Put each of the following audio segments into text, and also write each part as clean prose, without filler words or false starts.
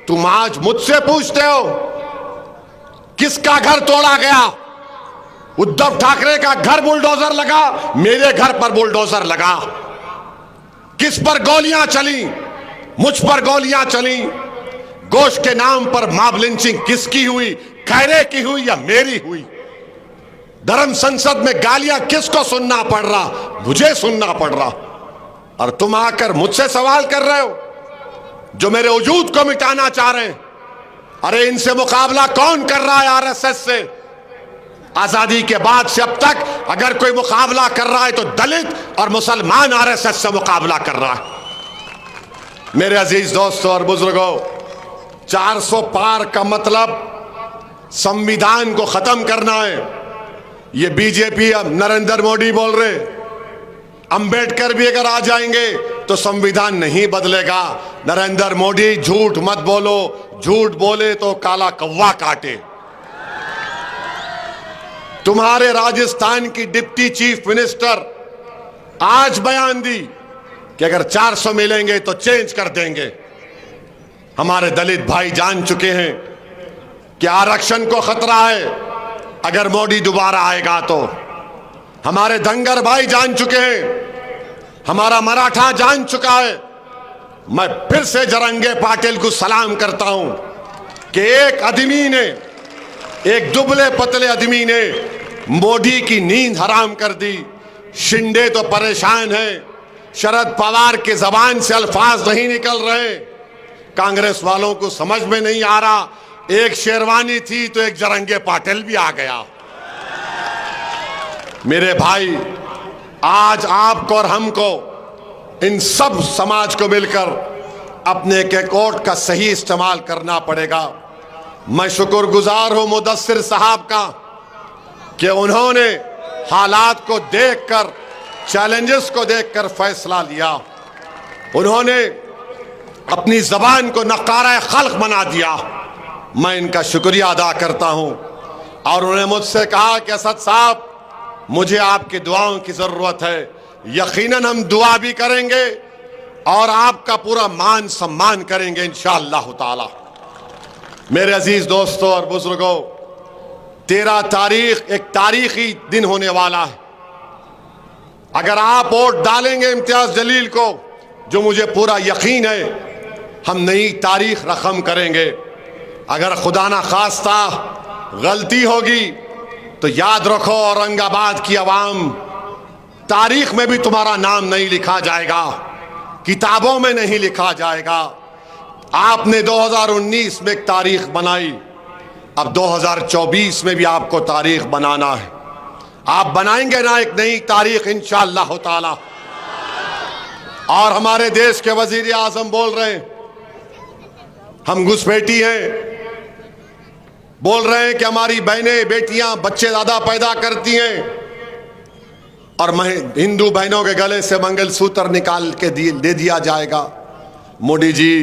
तुम आज मुझसे पूछते हो किसका घर तोड़ा गया? उद्धव ठाकरे का घर बुलडोजर लगा, मेरे घर पर बुलडोजर लगा। किस पर गोलियां चली? मुझ पर गोलियां चली। गोश्त के नाम पर मॉब लिंचिंग किसकी हुई? खैरे की हुई या मेरी हुई? धर्म संसद में गालियां किसको सुनना पड़ रहा? मुझे सुनना पड़ रहा। और तुम आकर मुझसे सवाल कर रहे हो जो मेरे वजूद को मिटाना चाह रहे हैं। अरे इनसे मुकाबला कौन कर रहा है? आरएसएस से। आजादी के बाद से अब तक अगर कोई मुकाबला कर रहा है तो दलित और मुसलमान आरएसएस से मुकाबला कर रहा है। मेरे अजीज दोस्तों और बुजुर्गों, 400 पार का मतलब संविधान को खत्म करना है। ये बीजेपी, अब नरेंद्र मोदी बोल रहे, अंबेडकर भी अगर आ जाएंगे तो संविधान नहीं बदलेगा। नरेंद्र मोदी झूठ मत बोलो, झूठ बोले तो काला कौवा काटे। तुम्हारे राजस्थान की डिप्टी चीफ मिनिस्टर आज बयान दी कि अगर 400 मिलेंगे तो चेंज कर देंगे। हमारे दलित भाई जान चुके हैं कि आरक्षण को खतरा है अगर मोदी दोबारा आएगा तो। हमारे धनगर भाई जान चुके हैं, हमारा मराठा जान चुका है। मैं फिर से जरंगे पाटिल को सलाम करता हूं कि एक आदमी ने, एक दुबले पतले आदमी ने मोदी की नींद हराम कर दी। शिंदे तो परेशान है, शरद पवार के जबान से अल्फाज नहीं निकल रहे। कांग्रेस वालों को समझ में नहीं आ रहा, एक शेरवानी थी तो एक जरंगे पाटिल भी आ गया। मेरे भाई, आज आपको और हमको, इन सब समाज को मिलकर अपने के कोर्ट का सही इस्तेमाल करना पड़ेगा। मैं शुक्रगुजार हूं मुदस्सिर साहब का कि उन्होंने हालात को देखकर, चैलेंजेस को देखकर फैसला लिया। उन्होंने अपनी जबान को नकारा खल्क बना दिया। मैं इनका शुक्रिया अदा करता हूं। और उन्होंने मुझसे कहा कि असद साहब, मुझे आपकी दुआओं की जरूरत है। यकीनन हम दुआ भी करेंगे और आपका पूरा मान सम्मान करेंगे इंशाअल्लाह ताला। मेरे अजीज दोस्तों और बुजुर्गों, 13 तारीख एक तारीखी दिन होने वाला है। अगर आप वोट डालेंगे इम्तियाज जलील को, जो मुझे पूरा यकीन है, हम नई तारीख रकम करेंगे। अगर खुदा ना खास्ता गलती होगी तो याद रखो, औरंगाबाद की आवाम, तारीख में भी तुम्हारा नाम नहीं लिखा जाएगा, किताबों में नहीं लिखा जाएगा। आपने 2019 में एक तारीख बनाई, अब 2024 में भी आपको तारीख बनाना है। आप बनाएंगे ना एक नई तारीख इंशाअल्लाह ताला। और हमारे देश के वजीर आजम बोल रहे हैं हम घुसपैठी हैं, बोल रहे हैं कि हमारी बहनें बेटियां बच्चे ज्यादा पैदा करती हैं और हिंदू बहनों के गले से मंगलसूत्र निकाल के दे दिया जाएगा। मोदी जी,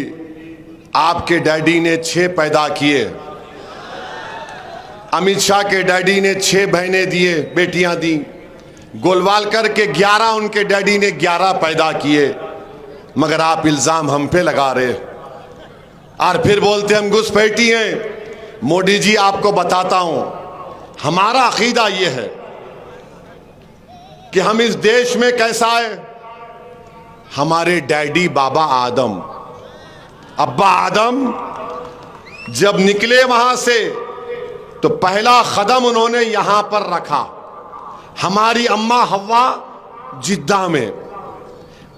आपके डैडी ने 6 पैदा किए, अमित शाह के डैडी ने 6 बहनें दिए, बेटियां दी, गोलवालकर के 11, उनके डैडी ने 11 पैदा किए, मगर आप इल्जाम हम पे लगा रहे और फिर बोलते हम घुसपैठी हैं। मोदी जी, आपको बताता हूं, हमारा अकीदा यह है कि हम इस देश में कैसा है, हमारे डैडी बाबा आदम, अब्बा आदम जब निकले वहां से तो पहला कदम उन्होंने यहां पर रखा। हमारी अम्मा हव्वा जिद्दा में,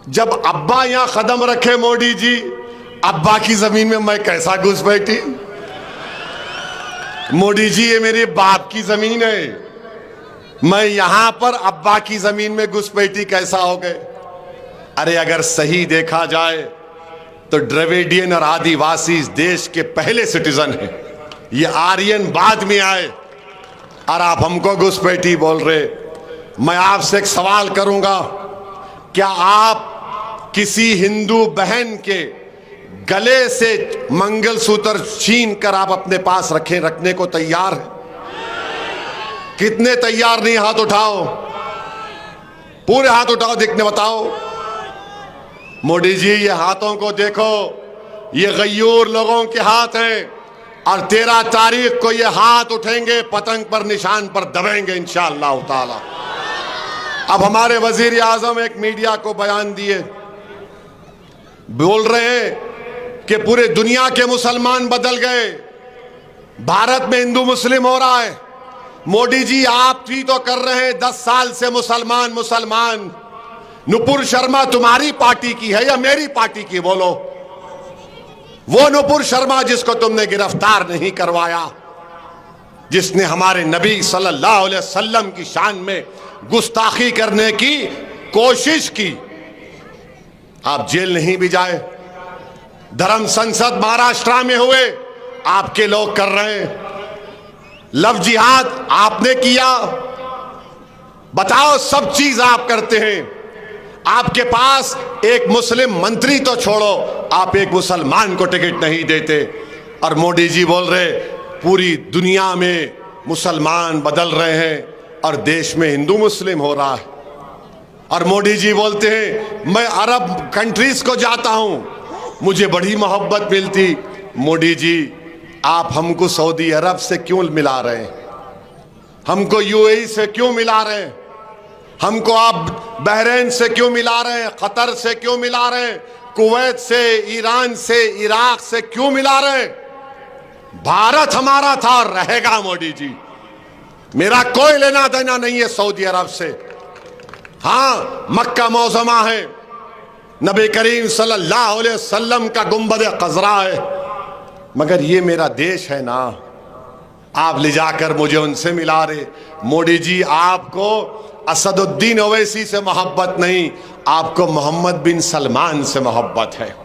जब अब्बा यहां कदम रखे मोदी जी, अब्बा की जमीन में मैं कैसा घुस बैठी? मोदी जी, ये मेरे बाप की जमीन है, मैं यहां पर अब्बा की जमीन में घुसपैठी कैसा हो गए? अरे अगर सही देखा जाए तो द्रविडियन और आदिवासी इस देश के पहले सिटीजन हैं। ये आर्यन बाद में आए और आप हमको घुसपैठी बोल रहे। मैं आपसे एक सवाल करूंगा, क्या आप किसी हिंदू बहन के गले से मंगलसूत्र छीन कर आप अपने पास रखने को तैयार हैं? कितने तैयार नहीं? हाथ उठाओ, पूरे हाथ उठाओ, देखने बताओ। मोदी जी, ये हाथों को देखो, ये गयूर लोगों के हाथ हैं और 13 तारीख को ये हाथ उठेंगे, पतंग पर निशान पर दबेंगे इंशाअल्लाह ताला। अब हमारे वजीर आजम एक मीडिया को बयान दिए, बोल रहे हैं कि पूरे दुनिया के मुसलमान बदल गए, भारत में हिंदू मुस्लिम हो रहा है। मोदी जी आप भी तो कर रहे हैं 10 साल से मुसलमान मुसलमान। नुपुर शर्मा तुम्हारी पार्टी की है या मेरी पार्टी की? बोलो। वो नुपुर शर्मा जिसको तुमने गिरफ्तार नहीं करवाया, जिसने हमारे नबी सल्लल्लाहु अलैहि वसल्लम की शान में गुस्ताखी करने की कोशिश की, आप जेल नहीं भी जाए। धर्म संसद महाराष्ट्र में हुए, आपके लोग कर रहे हैं। लव जिहाद आपने किया, बताओ सब चीज आप करते हैं। आपके पास एक मुस्लिम मंत्री तो छोड़ो, आप एक मुसलमान को टिकट नहीं देते। और मोदी जी बोल रहे पूरी दुनिया में मुसलमान बदल रहे हैं और देश में हिंदू मुस्लिम हो रहा है। और मोदी जी बोलते हैं मैं अरब कंट्रीज को जाता हूं, मुझे बड़ी मोहब्बत मिलती। मोदी जी आप हमको सऊदी अरब से क्यों मिला रहे हैं? हमको यूएई से क्यों मिला रहे हैं? हमको आप बहरीन से क्यों मिला रहे हैं? कतर से क्यों मिला रहे हैं? कुवैत से, ईरान से, इराक से क्यों मिला रहे हैं? भारत हमारा था और रहेगा मोदी जी। मेरा कोई लेना देना नहीं है सऊदी अरब से। हाँ, मक्का मौजमा है, नबी करीम सल्लल्लाहु अलैहि वसल्लम का गुंबद खजरा है, मगर ये मेरा देश है ना। आप ले जाकर मुझे उनसे मिला रहे। मोदी जी आपको असदुद्दीन ओवैसी से मोहब्बत नहीं, आपको मोहम्मद बिन सलमान से मोहब्बत है।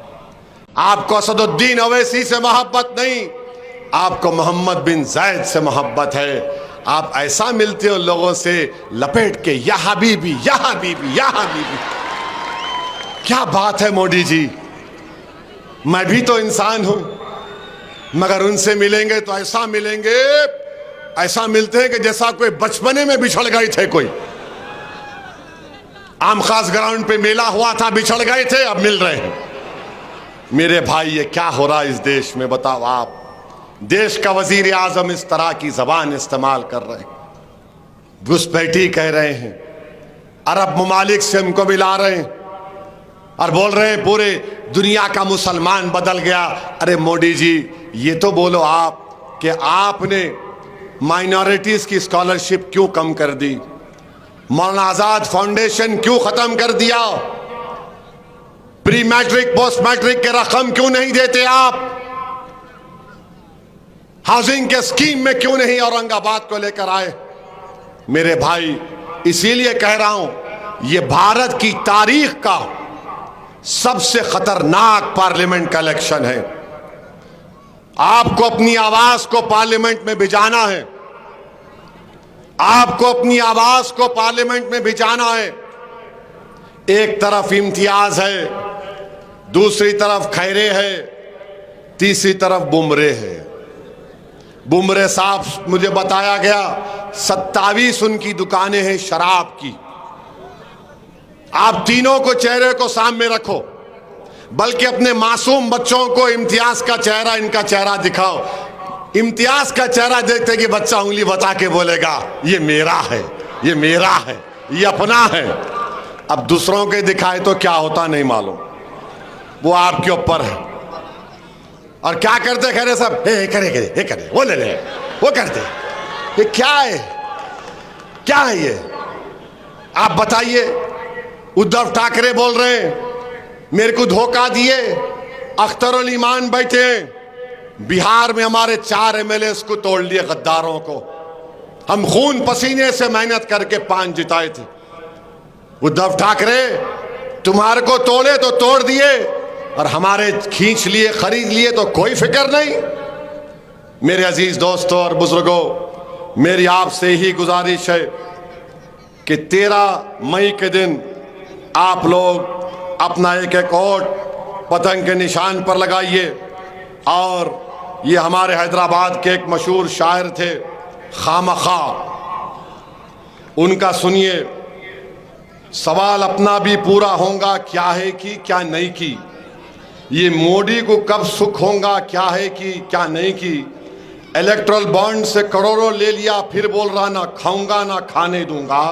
आपको असदुद्दीन ओवैसी से मोहब्बत नहीं, आपको मोहम्मद बिन जैद से मोहब्बत है। आप ऐसा मिलते हो लोगों से लपेट के, या हबीबी या हबीबी या हबीबी। क्या बात है मोदी जी, मैं भी तो इंसान हूं, मगर उनसे मिलेंगे तो ऐसा मिलेंगे, ऐसा मिलते हैं कि जैसा कोई बचपने में बिछड़ गए थे। कोई आम खास ग्राउंड पे मेला हुआ था, बिछड़ गए थे, अब मिल रहे हैं। मेरे भाई ये क्या हो रहा है इस देश में? बताओ आप। देश का वजीर आजम इस तरह की जबान इस्तेमाल कर रहे हैं, घुसपैठी कह रहे हैं, अरब ममालिक से हमको मिला रहे हैं और बोल रहे हैं पूरे दुनिया का मुसलमान बदल गया। अरे मोदी जी ये तो बोलो आप कि आपने माइनॉरिटीज की स्कॉलरशिप क्यों कम कर दी? मौलाना आजाद फाउंडेशन क्यों खत्म कर दिया? प्री मैट्रिक पोस्ट मैट्रिक के रकम क्यों नहीं देते आप? हाउसिंग के स्कीम में क्यों नहीं औरंगाबाद को लेकर आए? मेरे भाई इसीलिए कह रहा हूं ये भारत की तारीख का सबसे खतरनाक पार्लियामेंट का इलेक्शन है। आपको अपनी आवाज को पार्लियामेंट में भिजाना है, आपको अपनी आवाज को पार्लियामेंट में भिजाना है। एक तरफ इम्तियाज है, दूसरी तरफ खैरे है, तीसरी तरफ बुमरे है। बुमरे साहब मुझे बताया गया 27 उनकी दुकानें हैं शराब की। आप तीनों को चेहरे को सामने रखो, बल्कि अपने मासूम बच्चों को इम्तियाज का चेहरा, इनका चेहरा दिखाओ। इम्तियाज का चेहरा देखते कि बच्चा उंगली बता के बोलेगा ये मेरा है, ये मेरा है, ये अपना है। अब दूसरों के दिखाए तो क्या होता नहीं मालूम, वो आपके ऊपर है। और क्या करते खैर सब, हे करे करे, हे करे, वो ले ले, वो करते। ये क्या है, क्या है ये? आप बताइए। उद्धव ठाकरे बोल रहे हैं मेरे को धोखा दिए, अख्तरुल ईमान बैठे बिहार में, हमारे 4 एमएलए को तोड़ लिए गद्दारों को। हम खून पसीने से मेहनत करके 5 जिताए थे। उद्धव ठाकरे तुम्हारे को तोड़े तो तोड़ दिए और हमारे खींच लिए, खरीद लिए तो कोई फिक्र नहीं। मेरे अजीज दोस्तों और बुजुर्गों, मेरी आपसे ही गुजारिश है कि 13 मई के दिन आप लोग अपना एक एक वोट पतंग के निशान पर लगाइए। और ये हमारे हैदराबाद के एक मशहूर शायर थे खामखा, उनका सुनिए। सवाल अपना भी पूरा होगा, क्या है कि क्या नहीं की, ये मोदी को कब सुख होगा, क्या है कि क्या नहीं की। इलेक्ट्रल बॉन्ड से करोड़ों ले लिया, फिर बोल रहा ना खाऊंगा ना खाने दूंगा।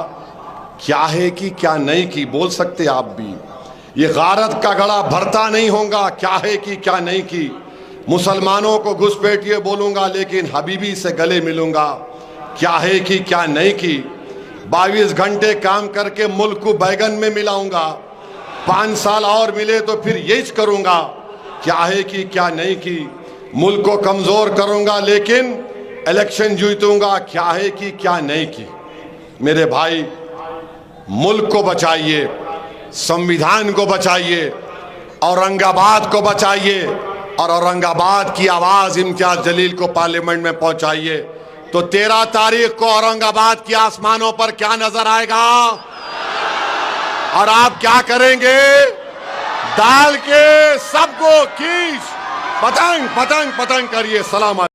क्या है कि क्या नहीं की, बोल सकते आप भी। ये गारत का गड़ा भरता नहीं होगा, क्या है कि क्या नहीं की। मुसलमानों को घुसपैठिए बोलूंगा, लेकिन हबीबी से गले मिलूंगा। क्या है कि क्या नहीं की। 22 घंटे काम करके मुल्क को बैगन में मिलाऊंगा। 5 साल और मिले तो फिर यही करूंगा। क्या है कि क्या नहीं की। मुल्क को कमजोर करूंगा, लेकिन इलेक्शन जीतूंगा। क्या है कि क्या नहीं की। मेरे भाई, मुल्क को बचाइए, संविधान को बचाइए, औरंगाबाद को बचाइए, और औरंगाबाद की आवाज इम्तियाज जलील को पार्लियामेंट में पहुंचाइए। तो 13 तारीख को औरंगाबाद के आसमानों पर क्या नजर आएगा, और आप क्या करेंगे? डाल के सबको खींच पतंग पतंग पतंग करिए। सलाम।